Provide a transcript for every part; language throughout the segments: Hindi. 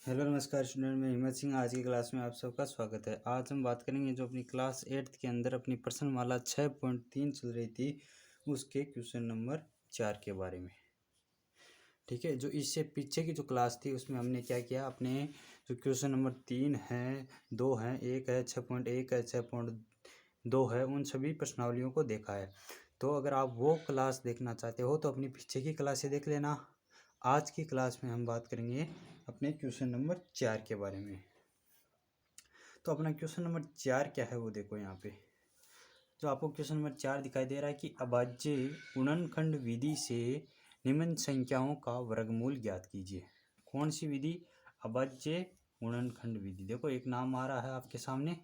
हेलो नमस्कार स्टूडेंट, मैं हिम्मत सिंह। आज की क्लास में आप सबका स्वागत है। आज हम बात करेंगे जो अपनी क्लास 8th के अंदर अपनी प्रश्नमाला 6.3 चल रही थी उसके क्वेश्चन नंबर 4 के बारे में। ठीक है, जो इससे पीछे की जो क्लास थी उसमें हमने क्या किया, अपने जो क्वेश्चन नंबर 3 है, 2 हैं, 1 है, 6.1 है, 6.2 है, उन सभी प्रश्नावलियों को देखा है। तो अगर आप वो क्लास देखना चाहते हो तो अपनी पीछे की क्लासें देख लेना। आज की क्लास में हम बात करेंगे अपने क्वेश्चन नंबर 4 के बारे में। तो अपना क्वेश्चन नंबर 4 क्या है वो देखो। यहाँ पे जो आपको क्वेश्चन नंबर 4 दिखाई दे रहा है कि अभाज्य गुणनखंड विधि से निम्न संख्याओं का वर्गमूल ज्ञात कीजिए। कौन सी विधि? अभाज्य गुणनखंड विधि। देखो एक नाम आ रहा है आपके सामने,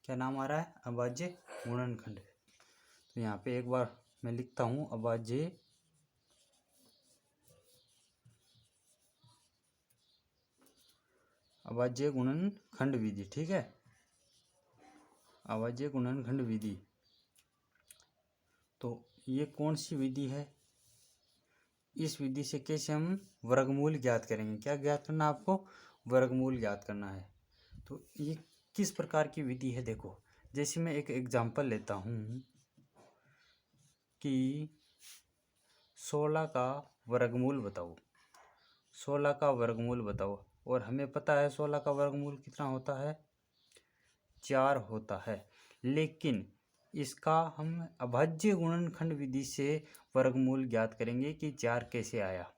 क्या नाम आ रहा है? अभाज्य गुणनखंड। तो यहाँ पे एक बार मैं लिखता हूँ, अभाज्य गुणनखंड विधि। ठीक है, अभाज्य गुणनखंड विधि। तो ये कौन सी विधि है? इस विधि से कैसे हम वर्गमूल ज्ञात करेंगे? क्या ज्ञात करना है आपको? वर्गमूल ज्ञात करना है। तो ये किस प्रकार की विधि है? देखो, जैसे मैं एक एग्जांपल लेता हूँ कि 16 का वर्गमूल बताओ। 16 का वर्गमूल बताओ। और हमें पता है 16 का वर्गमूल कितना होता है? 4 होता है। लेकिन इसका हम अभाज्य गुणनखंड विधि से वर्गमूल ज्ञात करेंगे कि 4 कैसे आया।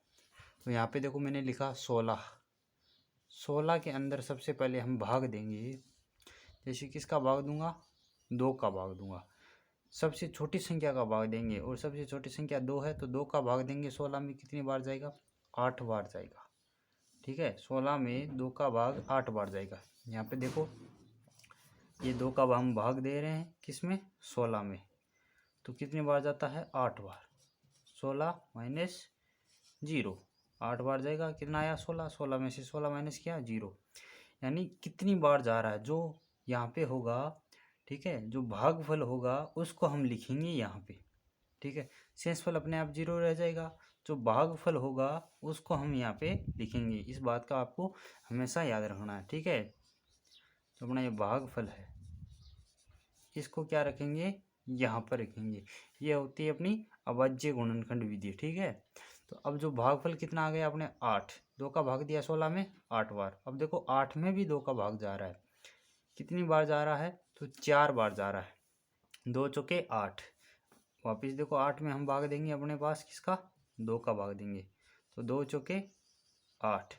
तो यहाँ पे देखो मैंने लिखा 16 के अंदर सबसे पहले हम भाग देंगे। जैसे किसका भाग दूंगा? 2 का भाग दूंगा। सबसे छोटी संख्या का भाग देंगे और सबसे छोटी संख्या 2 है तो 2 का भाग देंगे। 16 में कितनी बार जाएगा? 8 बार जाएगा। ठीक है, 16 में 2 का भाग 8 बार जाएगा। यहाँ पे देखो ये 2 का हम भाग दे रहे हैं किस में? 16 में। तो कितनी बार जाता है? 8 बार। 16 माइनस 0, 8 बार जाएगा। कितना आया? 16। 16 में से 16 माइनस किया, 0। यानी कितनी बार जा रहा है जो यहाँ पे होगा। ठीक है, जो भागफल होगा उसको हम लिखेंगे यहाँ पे। ठीक है, शेषफल अपने आप 0 रह जाएगा। जो भागफल होगा उसको हम यहाँ पे लिखेंगे। इस बात का आपको हमेशा याद रखना है। ठीक है, तो अपना ये भागफल है इसको क्या रखेंगे? यहाँ पर रखेंगे। ये होती है अपनी अभाज्य गुणनखंड विधि। ठीक है, तो अब जो भागफल कितना आ गया अपने? 8। 2 का भाग दिया 16 में 8 बार। अब देखो 8 में भी 2 का भाग जा रहा है। कितनी बार जा रहा है? तो 4 बार जा रहा है। 2 चौके 8। वापिस देखो 8 में हम भाग देंगे अपने पास किसका? 2 का भाग देंगे। तो 2 चौके 8।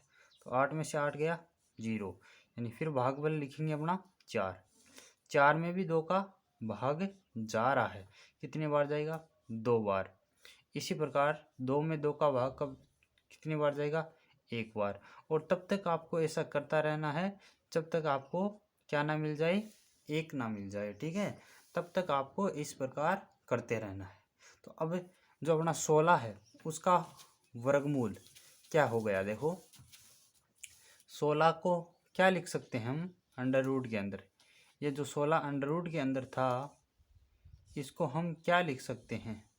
तो 8 में से 8 गया 0। यानी फिर भागफल लिखेंगे अपना 4। 4 में भी 2 का भाग जा रहा है। कितनी बार जाएगा? 2 बार। इसी प्रकार 2 में 2 का भाग कब कितनी बार जाएगा? 1 बार। और तब तक आपको ऐसा करता रहना है जब तक आपको क्या ना मिल जाए? 1 ना मिल जाए। ठीक है, तब तक आपको इस प्रकार करते रहना है। तो अब जो अपना 16 है उसका वर्गमूल क्या हो गया? देखो 16 को क्या लिख सकते हैं हम? अंडर रूट के अंदर। ये जो 16 अंडर रूट के अंदर था इसको हम क्या लिख सकते हैं?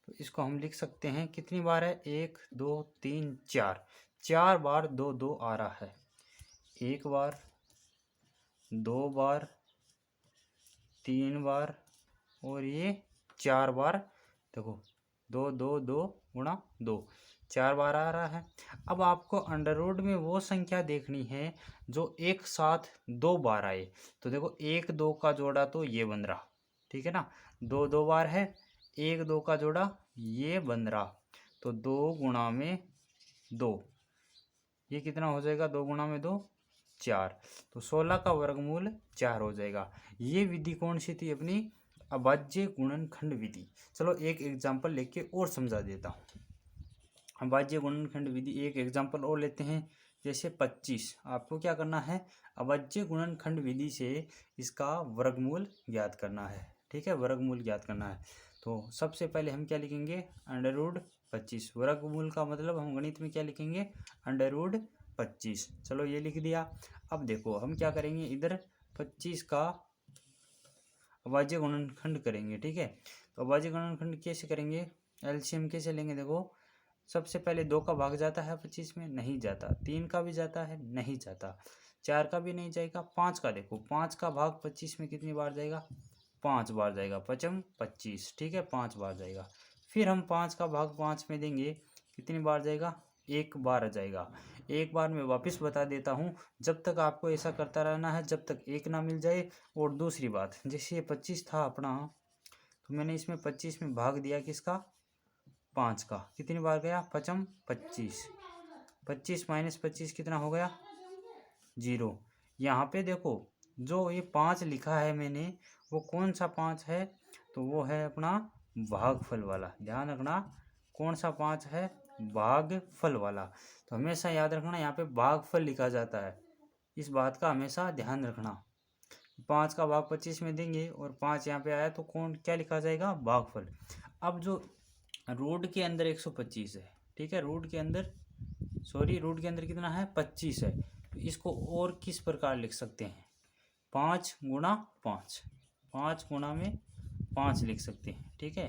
तो इसको हम लिख सकते हैं कितनी बार है? 1 2 3 4। 4 बार 2 2 आ रहा है। 1 बार, 2 बार, 3 बार और ये 4 बार। देखो 2 2 2 गुणा 2, 4 बार आ रहा है। अब आपको अंडर रूट में वो संख्या देखनी है जो एक साथ 2 बार आए। तो देखो 1 2 का जोड़ा तो ये बन रहा। ठीक है ना, 2 2 बार है, 1 2 का जोड़ा ये बन रहा। तो 2 गुणा में 2, ये कितना हो जाएगा? 2 गुणा में 2 4। तो 16 का वर्गमूल 4 हो जाएगा। ये विधि कौन सी थी? अपनी अभाज्य गुणनखंड विधि। चलो एक एग्जाम्पल लेके और समझा देता हूँ। अभाज्य गुणनखंड विधि एक एग्जाम्पल और लेते हैं। जैसे 25। आपको क्या करना है? अभाज्य गुणनखंड विधि से इसका वर्गमूल ज्ञात करना है। ठीक है, वर्गमूल ज्ञात करना है। तो सबसे पहले हम क्या लिखेंगे? Under root 25। वर्गमूल का मतलब हम गणित में क्या लिखेंगे? Under root 25। चलो ये लिख दिया। अब देखो हम क्या करेंगे, इधर 25 का अभाज्य गुणनखंड करेंगे। ठीक है, तो अभाज्य गुणनखंड कैसे करेंगे? एलसीएम कैसे लेंगे? देखो सबसे पहले 2 का भाग जाता है 25 में, नहीं जाता। 3 का भी जाता है, नहीं जाता। 4 का भी नहीं जाएगा। 5 का देखो, 5 का भाग 25 में कितनी बार जाएगा? 5 बार जाएगा। 5 25, ठीक है, 5 बार जाएगा। फिर हम 5 का भाग 5 में देंगे, कितनी बार जाएगा? 1 बार जाएगा। एक बार मैं वापस बता देता हूँ, जब तक आपको ऐसा करता रहना है जब तक 1 ना मिल जाए। और दूसरी बात, जैसे ये 25 था अपना, तो मैंने इसमें 25 में भाग दिया किसका? 5 का। कितनी बार गया? 5 25। 25 माइनस 25 कितना हो गया? 0। यहाँ पे देखो, जो ये 5 लिखा है मैंने, वो कौन सा 5 है? तो वो है अपना भागफल वाला। ध्यान रखना, कौन सा 5 है? भागफल वाला। तो हमेशा याद रखना, यहाँ पे भागफल लिखा जाता है, इस बात का हमेशा ध्यान रखना। 5 का भाग 25 में देंगे और 5 यहाँ पे आया तो कौन क्या लिखा जाएगा? भागफल। अब जो रूट के अंदर 125 है, ठीक है, रूट के अंदर कितना है? 25 है। तो इसको और किस प्रकार लिख सकते हैं? 5 गुणा 5, 5 गुणा में 5 लिख सकते हैं, ठीक है।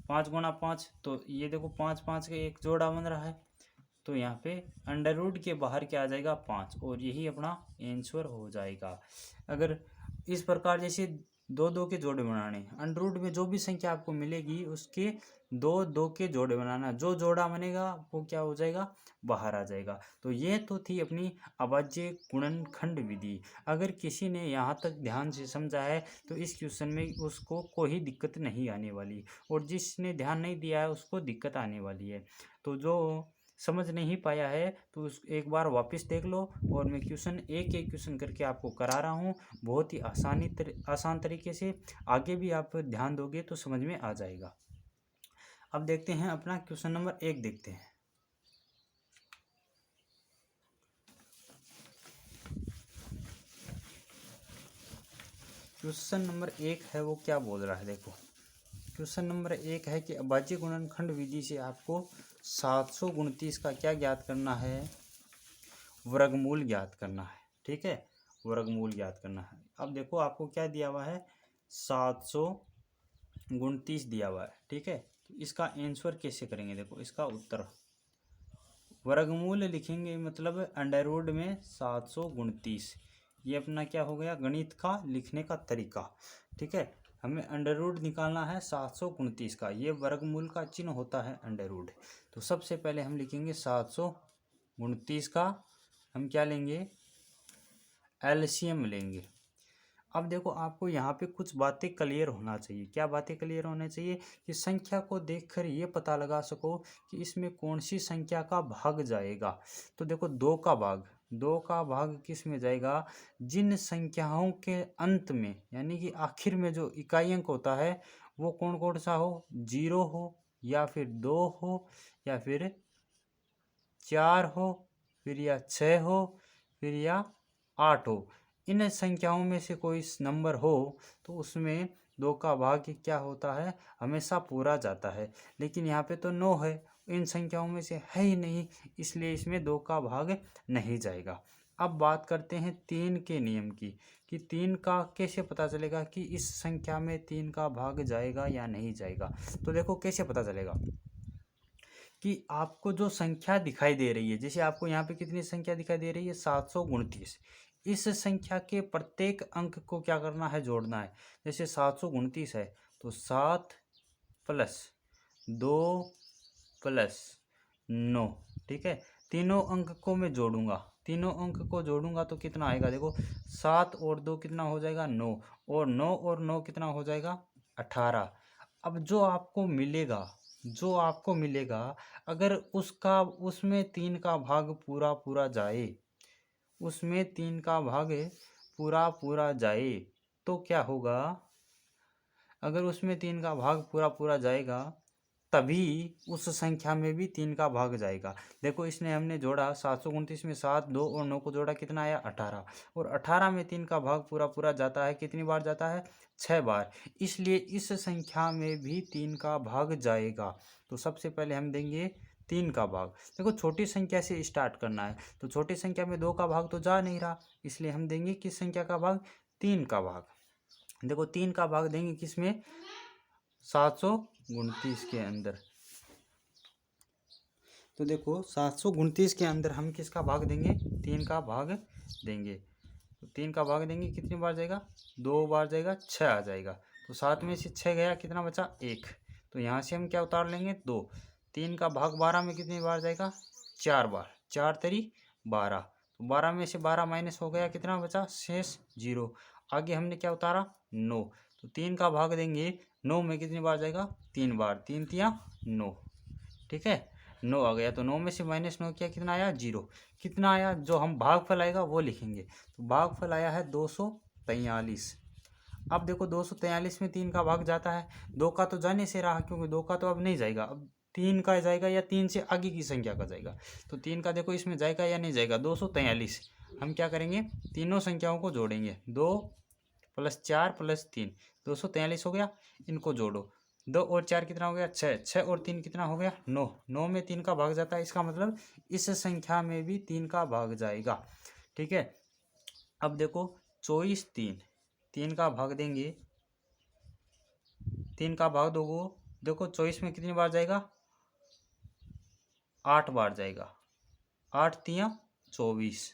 5 गुणा 5, तो ये देखो 5 5 का एक जोड़ा बन रहा है, तो यहाँ पे अंडर रूट के बाहर क्या आ जाएगा? 5, और यही अपना आंसर हो जाएगा। अगर इस प्रकार जैसे 2 2 के जोड़े बनाने, अंडर रूट में जो भी संख्या आपको मिलेगी उसके 2 2 के जोड़े बनाना, जो जोड़ा बनेगा वो क्या हो जाएगा? बाहर आ जाएगा। तो ये तो थी अपनी अभाज्य गुणनखंड विधि। अगर किसी ने यहाँ तक ध्यान से समझा है तो इस क्वेश्चन में उसको कोई दिक्कत नहीं आने वाली, और जिसने ध्यान नहीं दिया है उसको दिक्कत आने वाली है। तो जो समझ नहीं पाया है तो उस एक बार वापस देख लो, और मैं क्वेश्चन एक एक क्वेश्चन करके आपको करा रहा हूँ, बहुत ही आसान तरीके से। आगे भी आप ध्यान दोगे तो समझ में आ जाएगा। अब देखते हैं अपना क्वेश्चन नंबर 1 देखते हैं। क्वेश्चन नंबर 1 है वो क्या बोल रहा है, देखो। क्वेश्चन नंबर 1 है कि अभाज्य गुणनखंड विधि से आपको 729 का क्या ज्ञात करना है? वर्गमूल ज्ञात करना है, ठीक है, वर्गमूल ज्ञात करना है। अब देखो आपको क्या दिया हुआ है? 729 दिया हुआ है, ठीक है। तो इसका आंसर कैसे करेंगे? देखो इसका उत्तर, वर्गमूल लिखेंगे मतलब अंडर रूट में 729। ये अपना क्या हो गया? गणित का लिखने का तरीका, ठीक है। हमें अंडर रूट निकालना है 729 का, ये वर्गमूल का चिन्ह होता है अंडर रूट। तो सबसे पहले हम लिखेंगे 729 का हम क्या लेंगे? एलसीएम लेंगे। अब देखो आपको यहाँ पे कुछ बातें क्लियर होना चाहिए। क्या बातें क्लियर होना चाहिए? कि संख्या को देखकर ये पता लगा सको कि इसमें कौन सी संख्या का भाग जाएगा। तो देखो 2 का भाग किस में जाएगा? जिन संख्याओं के अंत में, यानी कि आखिर में जो इकाई अंक होता है वो कौन कौन सा हो? 0 हो, या फिर 2 हो, या फिर 4 हो, फिर या 6 हो, फिर या 8 हो। इन संख्याओं में से कोई नंबर हो तो उसमें 2 का भाग क्या होता है? हमेशा पूरा जाता है। लेकिन यहाँ पे तो 9 है, इन संख्याओं में से है ही नहीं, इसलिए इसमें 2 का भाग नहीं जाएगा। अब बात करते हैं 3 के नियम की, कि 3 का कैसे पता चलेगा कि इस संख्या में 3 का भाग जाएगा या नहीं जाएगा। तो देखो कैसे पता चलेगा कि आपको जो संख्या दिखाई दे रही है, जैसे आपको यहाँ पे कितनी संख्या दिखाई दे रही है? 729। इस संख्या के प्रत्येक अंक को क्या करना है? जोड़ना है। जैसे 729 है तो 7 प्लस 2 प्लस 9, ठीक है। तीनों अंक को मैं जोड़ूंगा, तीनों अंक को जोड़ूंगा तो कितना आएगा? देखो 7 और 2 कितना हो जाएगा? 9, और 9 और 9 कितना हो जाएगा? 18। अब जो आपको मिलेगा अगर उसमें 3 का भाग पूरा पूरा जाए, उसमें 3 का भाग पूरा पूरा जाए तो क्या होगा? अगर उसमें 3 का भाग पूरा पूरा जाएगा तभी उस संख्या में भी 3 का भाग जाएगा। देखो इसने हमने जोड़ा 729 में 7, 2 और 9 को जोड़ा, कितना आया? 18। और 18 में 3 का भाग पूरा पूरा जाता है, कितनी बार जाता है? 6 बार। इसलिए इस संख्या में भी 3 का भाग जाएगा। तो सबसे पहले हम देंगे 3 का भाग। देखो छोटी संख्या से स्टार्ट करना है, तो छोटी संख्या में 2 का भाग तो जा नहीं रहा, इसलिए हम देंगे किस संख्या का भाग? 3 का भाग। देखो 3 का भाग देंगे किसमें? 729 के अंदर। तो देखो 729 के अंदर हम किसका भाग देंगे, 3 का भाग देंगे। तो 3 का भाग देंगे, कितनी बार जाएगा, 2 बार जाएगा, 6 आ जाएगा। तो 7 में से 6 गया, कितना बचा, 1। तो यहाँ से हम क्या उतार लेंगे, 2। 3 का भाग 12 में कितनी बार जाएगा, 4 बार, 4 तेरी 12। तो 12 में से 12 माइनस हो गया, कितना बचा, शेष 0। आगे हमने क्या उतारा, 9। तो 3 का भाग देंगे, 9 में कितनी बार जाएगा, 3 बार, 3 तिया 9। ठीक है, 9 आ गया। तो 9 में से -9 किया, कितना आया, 0। कितना आया, जो हम भागफल आएगा वो लिखेंगे। तो भागफल आया है 243। अब देखो 243 में 3 का भाग जाता है, 2 का तो जाने से रहा, क्योंकि 2 का तो अब नहीं जाएगा, अब 3 का जाएगा या 3 से आगे की संख्या का जाएगा। तो 3 का देखो इसमें जाएगा या नहीं जाएगा, 243। हम क्या करेंगे, तीनों संख्याओं को जोड़ेंगे, 2 + 4 + 3, 243 हो गया। इनको जोड़ो, 2 और 4 कितना हो गया, 6, 6 और 3 कितना हो गया, 9। 9 में 3 का भाग जाता है, इसका मतलब इस संख्या में भी 3 का भाग जाएगा। ठीक है, अब देखो 24 3 का भाग देंगे, 3 का भाग दोगो, देखो 24 में कितनी बार जाएगा, 8 बार जाएगा, 8 तिया 24।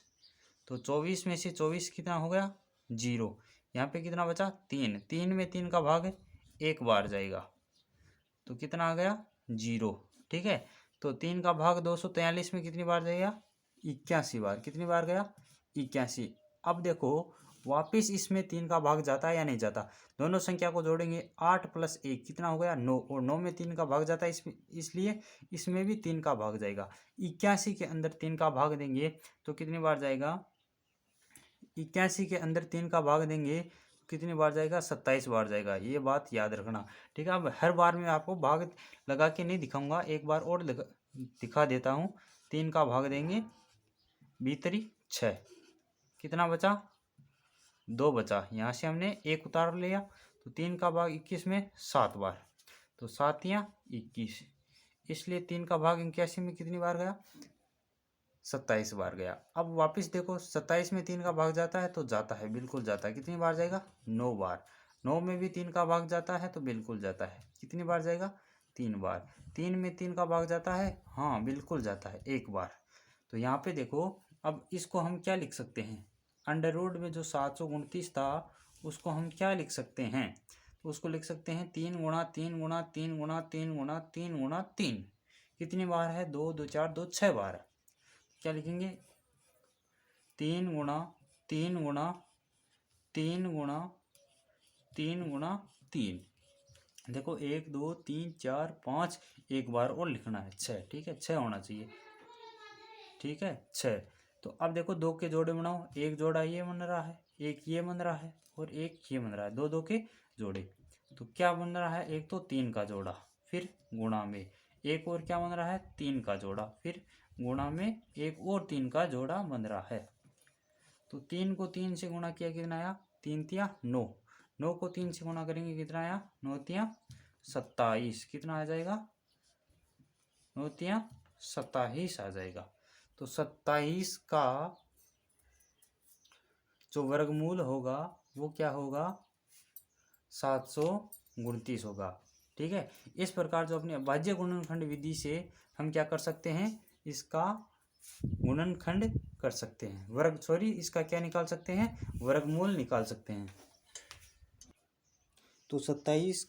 तो 24 में से 24 कितना हो गया, 0। यहाँ पे कितना बचा, 3। 3 में 3 का भाग 1 बार जाएगा, तो कितना आ गया, 0। ठीक है, तो 3 का भाग 243 में कितनी बार जाएगा, 81 बार। कितनी बार गया, 81। अब देखो वापस इसमें 3 का भाग जाता है या नहीं जाता, दोनों संख्या को जोड़ेंगे, 8 + 1 कितना हो गया, 9। और 9 में 3 का भाग जाता है, इसलिए इसमें भी 3 का भाग जाएगा। 81 के अंदर 3 का भाग देंगे तो कितनी बार जाएगा, 81 के अंदर 3 का भाग देंगे कितनी बार जाएगा, 27 बार जाएगा। ये बात याद रखना। ठीक है, अब हर बार मैं आपको भाग लगा के नहीं दिखाऊंगा, एक बार और दिखा देता हूँ। 3 का भाग देंगे, भीतरी 6, कितना बचा, 2 बचा। यहाँ से हमने 1 उतार लिया, तो 3 का भाग 21 में 7 बार, तो 7 या 21, इसलिए 3 का भाग 81 में कितनी बार गया, 27 बार गया। अब वापस देखो 27 में 3 का भाग जाता है, तो जाता है, बिल्कुल जाता है। कितनी बार जाएगा, 9 बार। 9 में भी 3 का भाग जाता है, तो बिल्कुल जाता है। कितनी बार जाएगा, 3 बार। 3 में 3 का भाग जाता है, हाँ बिल्कुल जाता है, 1 बार। तो यहाँ पे देखो, अब इसको हम क्या लिख सकते हैं, अंडर में जो 729 था उसको हम क्या लिख सकते हैं, तो उसको लिख सकते हैं 3 गुणा 3 गुणा 3 गुणा 3 गुणा 3 गुणा 3। कितनी बार है, 2 2 4 2 6 बार है। क्या लिखेंगे, 3 गुणा 3 गुणा 3 गुणा 3 गुणा 3। देखो 1 2 3 4 5, एक बार और लिखना है, 6। ठीक है, 6 होना चाहिए। ठीक है, 6। तो अब देखो 2 के जोड़े बनाओ, एक जोड़ा ये बन रहा है, एक ये बन रहा है, और एक ये बन रहा है, 2 2 के जोड़े। तो क्या बन रहा है, एक तो 3 का जोड़ा, फिर गुणा में एक और क्या बन रहा है, 3 का जोड़ा, फिर गुणा में एक और 3 का जोड़ा बन रहा है। तो 3 को 3 से गुणा किया, कितना आया, 3 तिया 9। 9 को 3 से गुणा करेंगे, कितना आया, 9 तिया 27। कितना आ जाएगा, 9 तिया 27 आ जाएगा। तो 27 का जो वर्गमूल होगा वो क्या होगा, 729 होगा। ठीक है, इस प्रकार जो अपने अभाज्य गुणनखंड विधि से हम क्या कर सकते हैं, इसका गुणनखंड कर सकते हैं, इसका क्या निकाल सकते हैं, वर्गमूल निकाल सकते हैं। तो 27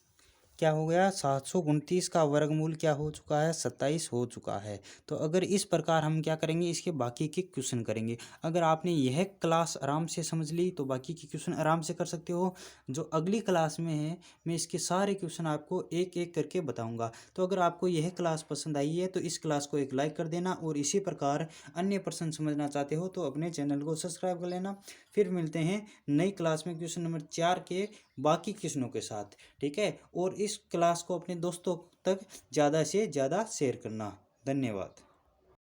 क्या हो गया, 729 का वर्गमूल क्या हो चुका है, 27 हो चुका है। तो अगर इस प्रकार हम क्या करेंगे, इसके बाकी के क्वेश्चन करेंगे। अगर आपने यह क्लास आराम से समझ ली तो बाकी के क्वेश्चन आराम से कर सकते हो। जो अगली क्लास में है मैं इसके सारे क्वेश्चन आपको एक एक करके बताऊंगा। तो अगर आपको यह क्लास पसंद आई है तो इस क्लास को एक लाइक कर देना, और इसी प्रकार अन्य प्रश्न समझना चाहते हो तो अपने चैनल को सब्सक्राइब कर लेना। फिर मिलते हैं नई क्लास में क्वेश्चन नंबर 4 के बाकी क्वेश्चनों के साथ। ठीक है, और इस क्लास को अपने दोस्तों तक ज़्यादा से ज़्यादा शेयर करना। धन्यवाद।